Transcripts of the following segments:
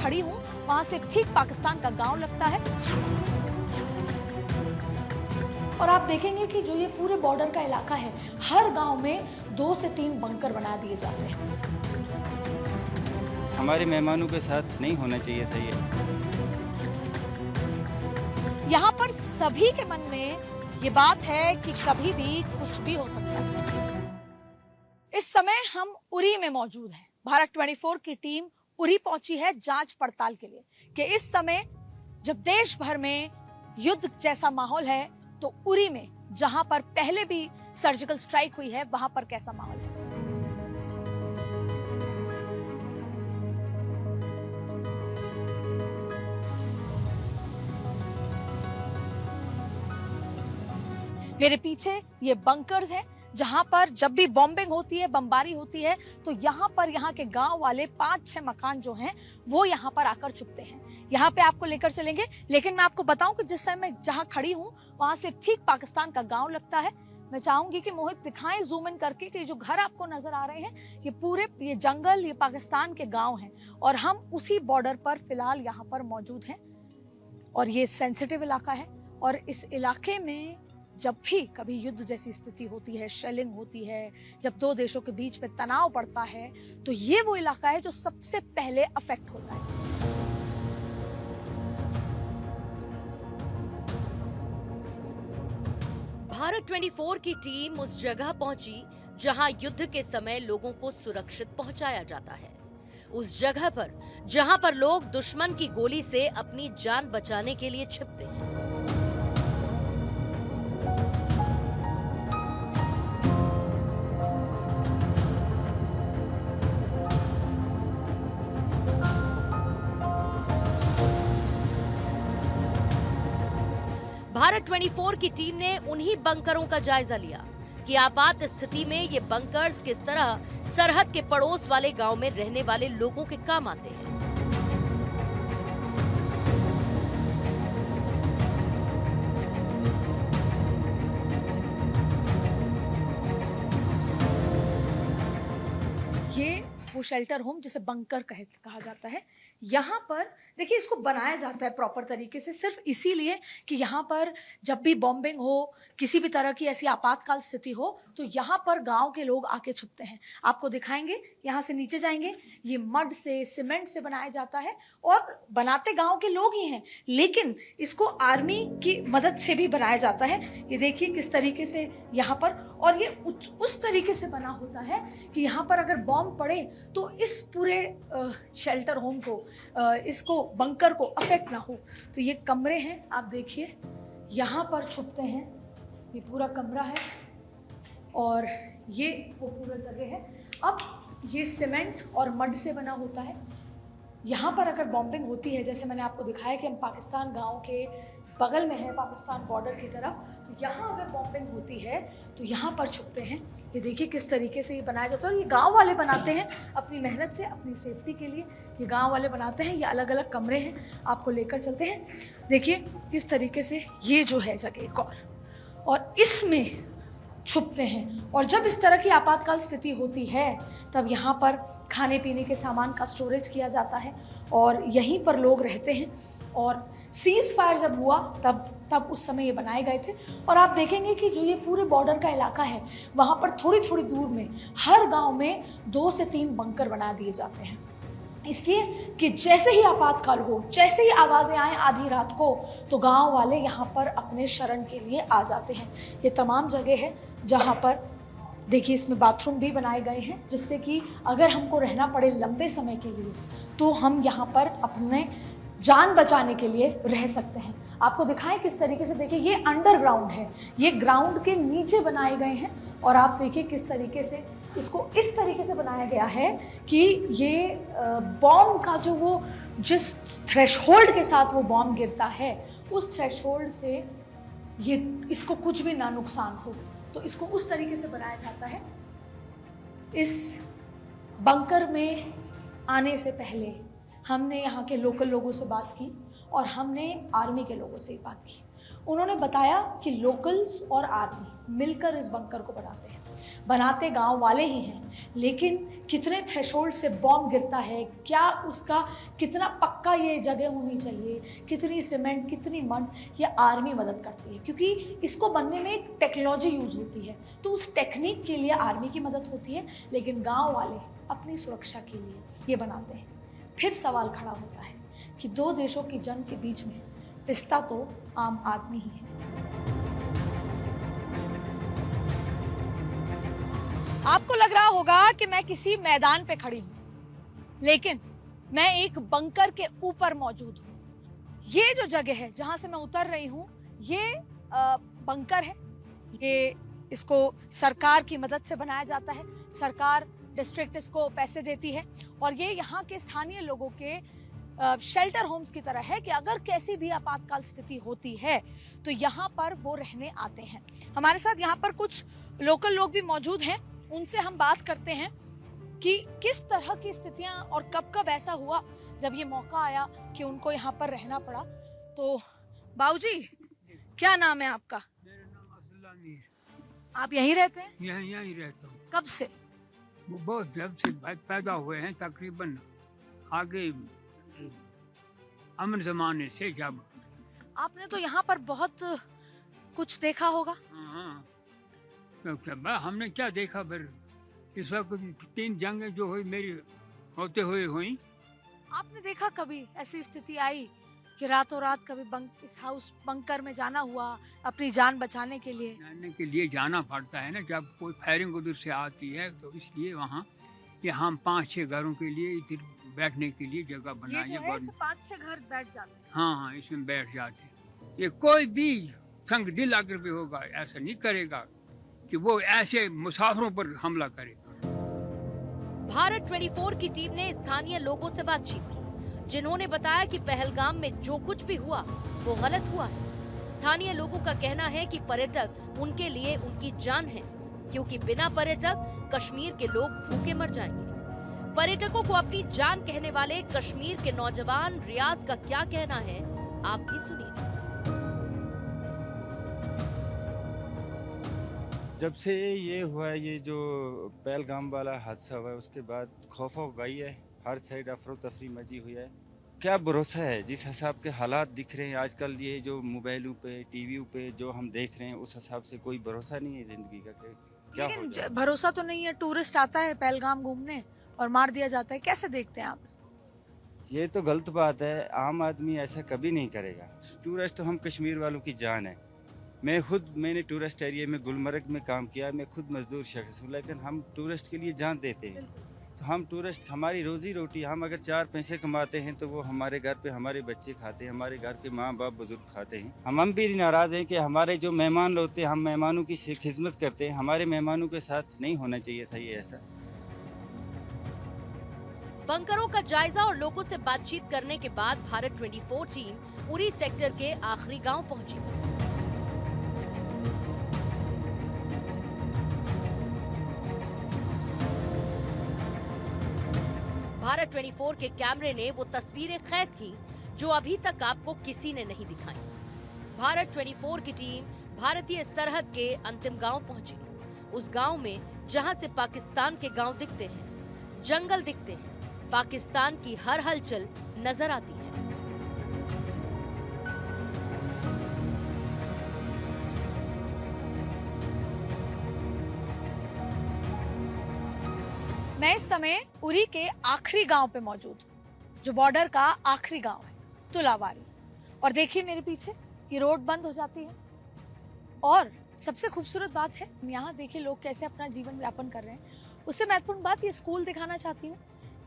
खड़ी हूँ वहां से ठीक पाकिस्तान का गांव लगता है। और आप देखेंगे कि जो ये पूरे बॉर्डर का इलाका है, हर गांव में 2 से 3 बंकर बना दिए जाते हैं। हमारे मेहमानों के साथ नहीं होना चाहिए था ये। यहाँ पर सभी के मन में ये बात है कि कभी भी कुछ भी हो सकता है। इस समय हम उरी में मौजूद हैं। भारत 24 की टीम उरी पहुंची है जांच पड़ताल के लिए कि इस समय जब देश भर में युद्ध जैसा माहौल है तो उरी में, जहां पर पहले भी सर्जिकल स्ट्राइक हुई है, वहां पर कैसा माहौल है। मेरे पीछे ये बंकर्स हैं जहां पर जब भी बॉम्बिंग होती है, बमबारी होती है, तो यहाँ पर यहाँ के गांव वाले 5-6 मकान जो हैं वो यहाँ पर आकर छुपते हैं। यहाँ पे आपको लेकर चलेंगे, लेकिन मैं आपको बताऊं कि जिस समय मैं जहाँ खड़ी हूँ वहां से ठीक पाकिस्तान का गांव लगता है। मैं चाहूंगी कि मोहित दिखाएं जूम इन करके कि जो घर आपको नजर आ रहे हैं ये पूरे ये जंगल, ये पाकिस्तान के गाँव हैं और हम उसी बॉर्डर पर फिलहाल यहाँ पर मौजूद हैं। और ये सेंसिटिव इलाका है और इस इलाके में जब भी कभी युद्ध जैसी स्थिति होती है, शेलिंग होती है, जब 2 देशों के बीच में तनाव बढ़ता है, तो ये वो इलाका है जो सबसे पहले अफेक्ट होता है। भारत 24 की टीम उस जगह पहुंची जहां युद्ध के समय लोगों को सुरक्षित पहुंचाया जाता है। उस जगह पर जहां पर लोग दुश्मन की गोली से अपनी जान बचाने के लिए छिपते हैं। भारत 24 की टीम ने उन्हीं बंकरों का जायजा लिया कि आपात स्थिति में ये बंकर्स किस तरह सरहद के पड़ोस वाले गांव में रहने वाले लोगों के काम आते हैं। ये वो शेल्टर होम जिसे बंकर कहा जाता है, यहाँ पर देखिए इसको बनाया जाता है प्रॉपर तरीके से सिर्फ इसीलिए कि यहाँ पर जब भी बॉम्बिंग हो, किसी भी तरह की ऐसी आपातकाल स्थिति हो, तो यहाँ पर गांव के लोग आके छुपते हैं। आपको दिखाएंगे, यहाँ से नीचे जाएंगे, ये मड से, सीमेंट से बनाया जाता है और बनाते गांव के लोग ही हैं, लेकिन इसको आर्मी की मदद से भी बनाया जाता है। ये देखिए किस तरीके से यहाँ पर, और ये उस तरीके से बना होता है कि यहाँ पर अगर बॉम्ब पड़े तो इस पूरे शेल्टर होम को, इसको बंकर को अफेक्ट ना हो। तो ये कमरे हैं, आप देखिए यहाँ पर छुपते हैं। ये पूरा कमरा है और ये वो पूरा जगह है। अब ये सीमेंट और मड से बना होता है। यहाँ पर अगर बॉम्बिंग होती है, जैसे मैंने आपको दिखाया कि हम पाकिस्तान गांव के बगल में है, पाकिस्तान बॉर्डर की तरफ, तो यहाँ अगर बॉम्बिंग होती है तो यहाँ पर छुपते हैं। ये देखिए किस तरीके से ये बनाया जाता है और ये गांव वाले बनाते हैं अपनी मेहनत से, अपनी सेफ्टी के लिए ये गांव वाले बनाते हैं। ये अलग अलग कमरे हैं, आपको लेकर चलते हैं। देखिए किस तरीके से ये जो है जगह एक और इसमें छुपते हैं। और जब इस तरह की आपातकाल स्थिति होती है तब यहाँ पर खाने पीने के सामान का स्टोरेज किया जाता है और यहीं पर लोग रहते हैं। और सीज फायर जब हुआ तब उस समय ये बनाए गए थे। और आप देखेंगे कि जो ये पूरे बॉर्डर का इलाका है वहाँ पर थोड़ी थोड़ी दूर में हर गांव में 2 से 3 बंकर बना दिए जाते हैं, इसलिए कि जैसे ही आपातकाल हो, जैसे ही आवाज़ें आएँ आधी रात को, तो गांव वाले यहाँ पर अपने शरण के लिए आ जाते हैं। ये तमाम जगह है जहाँ पर देखिए इसमें बाथरूम भी बनाए गए हैं, जिससे कि अगर हमको रहना पड़े लंबे समय के लिए तो हम यहाँ पर अपने जान बचाने के लिए रह सकते हैं। आपको दिखाएं किस तरीके से, देखिए ये अंडरग्राउंड है, ये ग्राउंड के नीचे बनाए गए हैं। और आप देखिए किस तरीके से इसको इस तरीके से बनाया गया है कि ये बॉम्ब का जो वो जिस थ्रेशहोल्ड के साथ वो बॉम्ब गिरता है, उस थ्रेशहोल्ड से ये इसको कुछ भी ना नुकसान हो, तो इसको उस तरीके से बनाया जाता है। इस बंकर में आने से पहले हमने यहाँ के लोकल लोगों से बात की और हमने आर्मी के लोगों से ही बात की। उन्होंने बताया कि लोकल्स और आर्मी मिलकर इस बंकर को बनाते हैं। बनाते गांव वाले ही हैं, लेकिन कितने थ्रेशोल्ड से बॉम्ब गिरता है, क्या उसका कितना पक्का ये जगह होनी चाहिए, कितनी सीमेंट, कितनी मड, ये आर्मी मदद करती है, क्योंकि इसको बनने में एक टेक्नोलॉजी यूज़ होती है, तो उस टेक्निक के लिए आर्मी की मदद होती है, लेकिन गाँव वाले अपनी सुरक्षा के लिए ये बनाते हैं। फिर सवाल खड़ा होता है कि दो देशों की जंग के बीच में पिसता तो आम आदमी ही है। आपको लग रहा होगा कि मैं किसी मैदान पे खड़ी हूं, लेकिन मैं एक बंकर के ऊपर मौजूद हूं। ये जो जगह है जहां से मैं उतर रही हूं, ये बंकर है। ये इसको सरकार की मदद से बनाया जाता है। सरकार, डिस्ट्रिक्ट इसको पैसे देती है और ये यहाँ के स्थानीय लोगों के शेल्टर होम्स की तरह है कि अगर कैसी भी आपातकाल स्थिति होती है तो यहाँ पर वो रहने आते हैं। हमारे साथ यहाँ पर कुछ लोकल लोग भी मौजूद हैं, उनसे हम बात करते हैं कि किस तरह की स्थितियां और कब कब ऐसा हुआ जब ये मौका आया कि उनको यहाँ पर रहना पड़ा। तो बाबूजी, क्या नाम है आपका? मेरा नाम अब्दुल्ला मीर। आप यहीं रहते हैं? यहीं रहता हूँ। कब से? वो बहुत जब से पैदा हुए हैं, तकरीबन आगे अमन जमाने से। जब आपने तो यहाँ पर बहुत कुछ देखा होगा। हाँ, तो हमने क्या देखा, फिर इस वक्त 3 जंगें जो हुई मेरी होते हुए हुई। आपने देखा कभी ऐसी स्थिति आई कि रातों रात कभी इस हाउस बंकर में जाना हुआ अपनी जान बचाने के लिए? जाने के लिए जाना पड़ता है ना, जब कोई फायरिंग उधर से आती है, तो इसलिए वहाँ यहाँ 5-6 घरों के लिए इधर बैठने के लिए जगह बनाई है। 5-6 घर बैठ जाते हैं। हाँ, इसमें बैठ जाते हैं। ये कोई भी संग दिल अगर भी होगा ऐसा नहीं करेगा कि वो ऐसे मुसाफिरों पर हमला करे। भारत 24 की टीम ने स्थानीय लोगों से बातचीत की, जिन्होंने बताया कि पहलगाम में जो कुछ भी हुआ वो गलत हुआ है। स्थानीय लोगों का कहना है कि पर्यटक उनके लिए उनकी जान है, क्योंकि बिना पर्यटक कश्मीर के लोग भूखे मर जाएंगे। पर्यटकों को अपनी जान कहने वाले कश्मीर के नौजवान रियाज का क्या कहना है, आप भी सुनिए। जब से ये हुआ है, ये जो पहलगाम वाला हादसा हुआ है, उसके बाद खौफ गई है, हर साइड अफरो तफरी मची हुई है। क्या भरोसा है जिस हिसाब के हालात दिख रहे हैं आजकल, ये जो मोबाइलों पे, टीवी पे जो हम देख रहे हैं, उस हिसाब से कोई भरोसा नहीं है जिंदगी का। क्या हो जाए? भरोसा तो नहीं है। टूरिस्ट आता है पहलगाम घूमने और मार दिया जाता है, कैसे देखते हैं आप? ये तो गलत बात है, आम आदमी ऐसा कभी नहीं करेगा। टूरिस्ट तो हम कश्मीर वालों की जान है। मैंने टूरिस्ट एरिया में गुलमर्ग में काम किया, मैं खुद मजदूर शख्स हूँ, लेकिन हम टूरिस्ट के लिए जान देते हैं। तो हम टूरिस्ट, हमारी रोजी रोटी, हम अगर 4 पैसे कमाते हैं तो वो हमारे घर पे हमारे बच्चे खाते हैं, हमारे घर के माँ बाप बुजुर्ग खाते हैं। हम भी नाराज हैं कि हमारे जो मेहमान होते हैं, हम मेहमानों की खिदमत करते हैं, हमारे मेहमानों के साथ नहीं होना चाहिए था ये ऐसा। बंकरों का जायजा और लोगों से बातचीत करने के बाद भारत 24 टीम उरी सेक्टर के आखिरी गांव पहुंची। भारत 24 के कैमरे ने वो तस्वीरें कैद की जो अभी तक आपको किसी ने नहीं दिखाई। भारत 24 की टीम भारतीय सरहद के अंतिम गांव पहुंची, उस गांव में जहां से पाकिस्तान के गांव दिखते हैं, जंगल दिखते हैं, पाकिस्तान की हर हलचल नजर आती है। मैं इस समय उरी के आखिरी गांव पे मौजूद हूँ, जो बॉर्डर का आखिरी गांव है, तुलावारी। और देखिए मेरे पीछे ये रोड बंद हो जाती है और सबसे खूबसूरत बात है, यहाँ देखिए लोग कैसे अपना जीवन यापन कर रहे हैं। उससे महत्वपूर्ण बात, ये स्कूल दिखाना चाहती हूँ।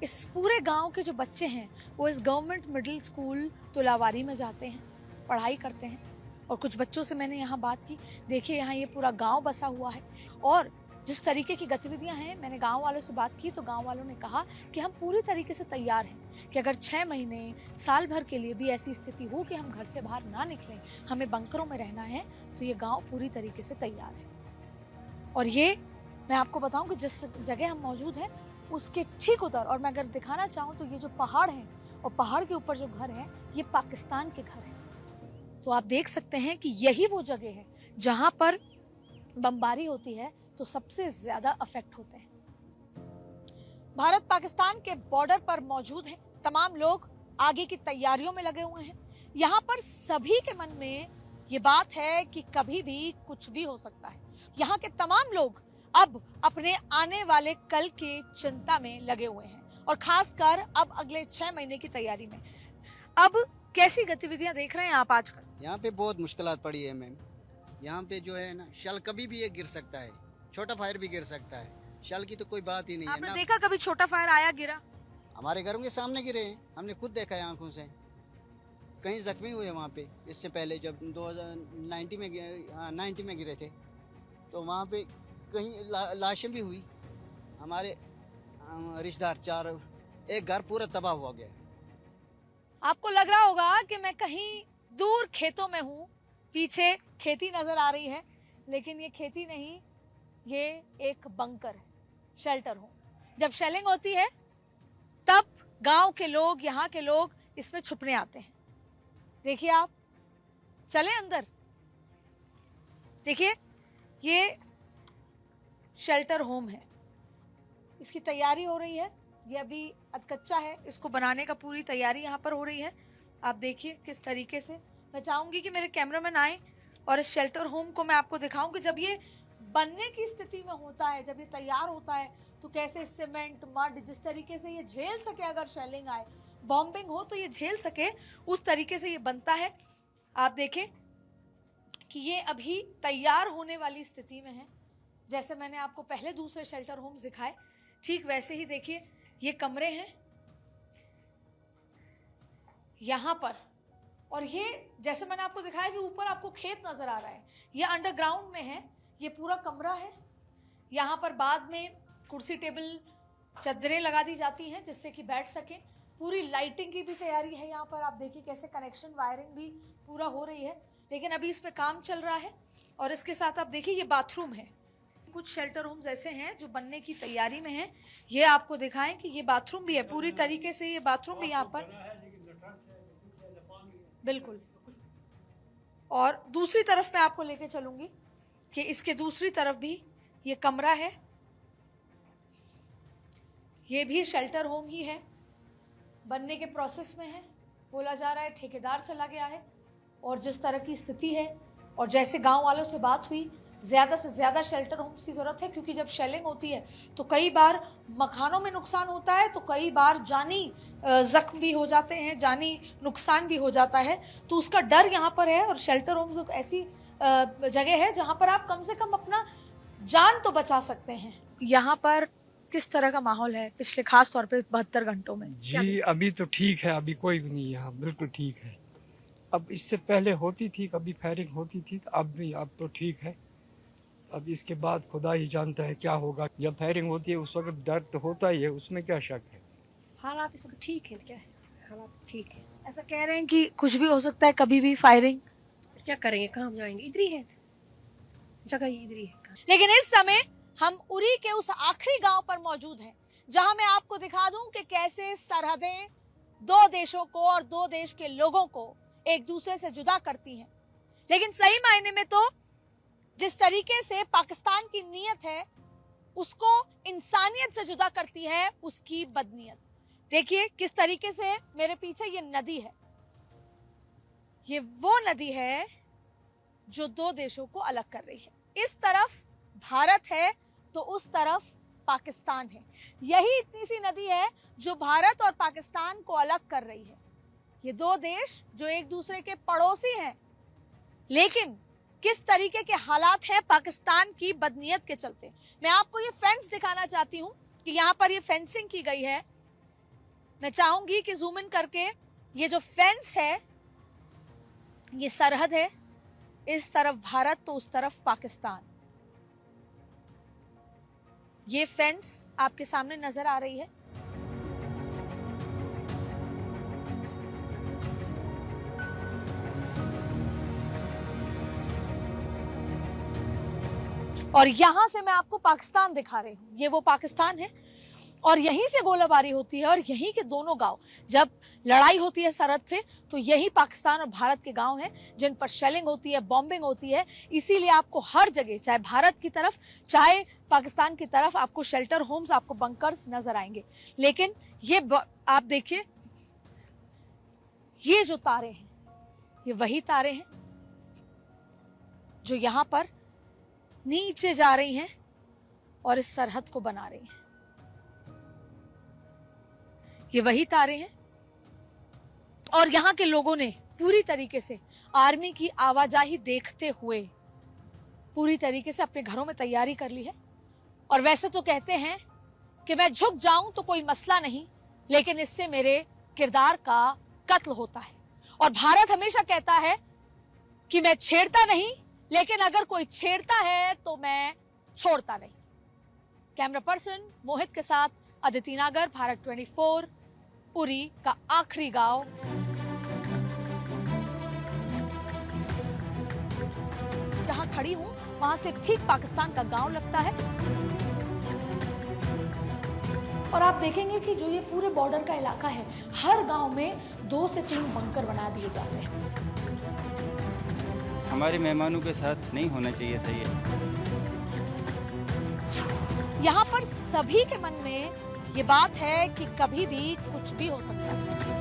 इस पूरे गांव के जो बच्चे हैं वो इस गवर्नमेंट मिडिल स्कूल तुलावारी में जाते हैं, पढ़ाई करते हैं। और कुछ बच्चों से मैंने यहाँ बात की, देखिए यहाँ ये पूरा गांव बसा हुआ है और जिस तरीके की गतिविधियां हैं, मैंने गांव वालों से बात की तो गांव वालों ने कहा कि हम पूरी तरीके से तैयार हैं कि अगर 6 महीने, साल भर के लिए भी ऐसी स्थिति हो कि हम घर से बाहर ना निकलें, हमें बंकरों में रहना है, तो ये गांव पूरी तरीके से तैयार है। और ये मैं आपको बताऊं कि जिस जगह हम मौजूद हैं उसके ठीक उधर, और मैं अगर दिखाना चाहूँ तो ये जो पहाड़ हैं और पहाड़ के ऊपर जो घर हैं, ये पाकिस्तान के घर हैं। तो आप देख सकते हैं कि यही वो जगह है जहाँ पर बमबारी होती है तो सबसे ज्यादा अफेक्ट होते हैं। भारत पाकिस्तान के बॉर्डर पर मौजूद हैं तमाम लोग, आगे की तैयारियों में लगे हुए हैं। यहाँ पर सभी के मन में ये बात है कि कभी भी कुछ भी हो सकता है। यहाँ के तमाम लोग अब अपने आने वाले कल के चिंता में लगे हुए हैं और खासकर अब अगले 6 महीने की तैयारी में। अब कैसी गतिविधियां देख रहे हैं आप आजकल? यहाँ पे बहुत मुश्किलात पड़ी है मैम। यहाँ पे जो है ना, शल कभी भी ये गिर सकता है, छोटा फायर भी गिर सकता है। शल की तो कोई बात ही नहीं है आपने ना। देखा कभी छोटा फायर आया गिरा? हमारे घरों के सामने गिरे हैं, हमने खुद देखा है आंखों से। कहीं जख्मी हुए वहाँ पे, इससे पहले जब 90 में गिरे थे तो वहाँ पे कहीं लाशें भी हुई। हमारे रिश्तेदार एक घर पूरा तबाह हुआ गया। आपको लग रहा होगा कि मैं कहीं दूर खेतों में हूँ, पीछे खेती नजर आ रही है, लेकिन ये खेती नहीं, ये एक बंकर है, शेल्टर होम। जब शेलिंग होती है तब गांव के लोग, यहाँ के लोग इसमें छुपने आते हैं। देखिए आप, चले अंदर, देखिए ये शेल्टर होम है, इसकी तैयारी हो रही है। ये अभी अधकच्चा है, इसको बनाने का पूरी तैयारी यहाँ पर हो रही है। आप देखिए किस तरीके से। मैं चाहूंगी कि मेरे कैमरामैन आए और इस शेल्टर होम को मैं आपको दिखाऊं कि जब ये बनने की स्थिति में होता है, जब ये तैयार होता है, तो कैसे सीमेंट, मड, जिस तरीके से ये झेल सके, अगर शेलिंग आए, बॉम्बिंग हो तो ये झेल सके, उस तरीके से ये बनता है। आप देखें कि ये अभी तैयार होने वाली स्थिति में है। जैसे मैंने आपको पहले दूसरे शेल्टर होम्स दिखाए, ठीक वैसे ही देखिए ये कमरे हैं यहां पर, और ये जैसे मैंने आपको दिखाया कि ऊपर आपको खेत नजर आ रहा है, ये अंडरग्राउंड में है। ये पूरा कमरा है, यहाँ पर बाद में कुर्सी टेबल चादरें लगा दी जाती हैं जिससे कि बैठ सकें। पूरी लाइटिंग की भी तैयारी है यहाँ पर। आप देखिए कैसे कनेक्शन, वायरिंग भी पूरा हो रही है, लेकिन अभी इस पे काम चल रहा है। और इसके साथ आप देखिए ये बाथरूम है। कुछ शेल्टर होम्स ऐसे हैं जो बनने की तैयारी में हैं। ये आपको दिखाएं कि ये बाथरूम भी है, पूरी तरीके से ये बाथरूम भी यहाँ पर, बिल्कुल। और दूसरी तरफ मैं आपको लेके चलूंगी कि इसके दूसरी तरफ भी ये कमरा है, ये भी शेल्टर होम ही है, बनने के प्रोसेस में है। बोला जा रहा है ठेकेदार चला गया है, और जिस तरह की स्थिति है और जैसे गांव वालों से बात हुई, ज़्यादा से ज़्यादा शेल्टर होम्स की ज़रूरत है, क्योंकि जब शेलिंग होती है तो कई बार मकानों में नुकसान होता है, तो कई बार जानी जख्म भी हो जाते हैं, जानी नुकसान भी हो जाता है। तो उसका डर यहाँ पर है, और शेल्टर होम्स एक ऐसी जगह है जहाँ पर आप कम से कम अपना जान तो बचा सकते हैं। यहाँ पर किस तरह का माहौल है पिछले खास तौर पे 72 घंटों में? जी अभी तो ठीक है, अभी कोई भी नहीं, यहाँ बिल्कुल ठीक है। अब इससे पहले होती थी, कभी फायरिंग होती थी, तो अब नहीं, अब तो ठीक है। अब इसके बाद खुदा ही जानता है क्या होगा। जब फायरिंग होती है उस वक्त डर तो होता ही है, उसमें क्या शक है। हालात इस वक्त ठीक है, क्या है हालात ठीक है? ऐसा कह रहे हैं कि कुछ भी हो सकता है, कभी भी फायरिंग। क्या करेंगे, कहाँ जाएंगे, इधर ही है जगह, ये इधर ही है। लेकिन इस समय हम उरी के उस आखिरी गांव पर मौजूद हैं, जहां मैं आपको दिखा दूं कि कैसे सरहदें दो देशों को और दो देश के लोगों को एक दूसरे से जुदा करती हैं। लेकिन सही मायने में तो जिस तरीके से पाकिस्तान की नीयत है उसको इंसानियत से जुदा करती है उसकी बदनीयत। देखिए किस तरीके से मेरे पीछे ये नदी है, ये वो नदी है जो दो देशों को अलग कर रही है। इस तरफ भारत है तो उस तरफ पाकिस्तान है। यही इतनी सी नदी है जो भारत और पाकिस्तान को अलग कर रही है। ये दो देश जो एक दूसरे के पड़ोसी हैं, लेकिन किस तरीके के हालात हैं पाकिस्तान की बदनीयत के चलते। मैं आपको ये फेंस दिखाना चाहती हूँ कि यहाँ पर ये फेंसिंग की गई है। मैं चाहूंगी कि जूम इन करके ये जो फेंस है, ये सरहद है, इस तरफ भारत तो उस तरफ पाकिस्तान। ये फेंस आपके सामने नजर आ रही है। और यहां से मैं आपको पाकिस्तान दिखा रही हूं। ये वो पाकिस्तान है और यहीं से गोलाबारी होती है और यहीं के दोनों गांव, जब लड़ाई होती है सरहद पे तो यही पाकिस्तान और भारत के गांव हैं जिन पर शेलिंग होती है, बॉम्बिंग होती है। इसीलिए आपको हर जगह, चाहे भारत की तरफ चाहे पाकिस्तान की तरफ, आपको शेल्टर होम्स, आपको बंकर्स नजर आएंगे। लेकिन ये आप देखिए, ये जो तारे हैं ये वही तारे हैं जो यहां पर नीचे जा रही हैं और इस सरहद को बना रही हैं। ये वही तारे हैं और यहां के लोगों ने पूरी तरीके से आर्मी की आवाजाही देखते हुए पूरी तरीके से अपने घरों में तैयारी कर ली है। और वैसे तो कहते हैं कि मैं झुक जाऊं तो कोई मसला नहीं, लेकिन इससे मेरे किरदार का कत्ल होता है। और भारत हमेशा कहता है कि मैं छेड़ता नहीं, लेकिन अगर कोई छेड़ता है तो मैं छोड़ता नहीं। कैमरा पर्सन मोहित के साथ अदिति नागर, भारत 24, पुरी का आखिरी गांव। जहां खड़ी हूं वहां से ठीक पाकिस्तान का गांव लगता है। और आप देखेंगे कि जो ये पूरे बॉर्डर का इलाका है, हर गांव में 2 से 3 बंकर बना दिए जाते हैं। हमारे मेहमानों के साथ नहीं होना चाहिए था ये। यहाँ पर सभी के मन में ये बात है कि कभी भी कुछ भी हो सकता है।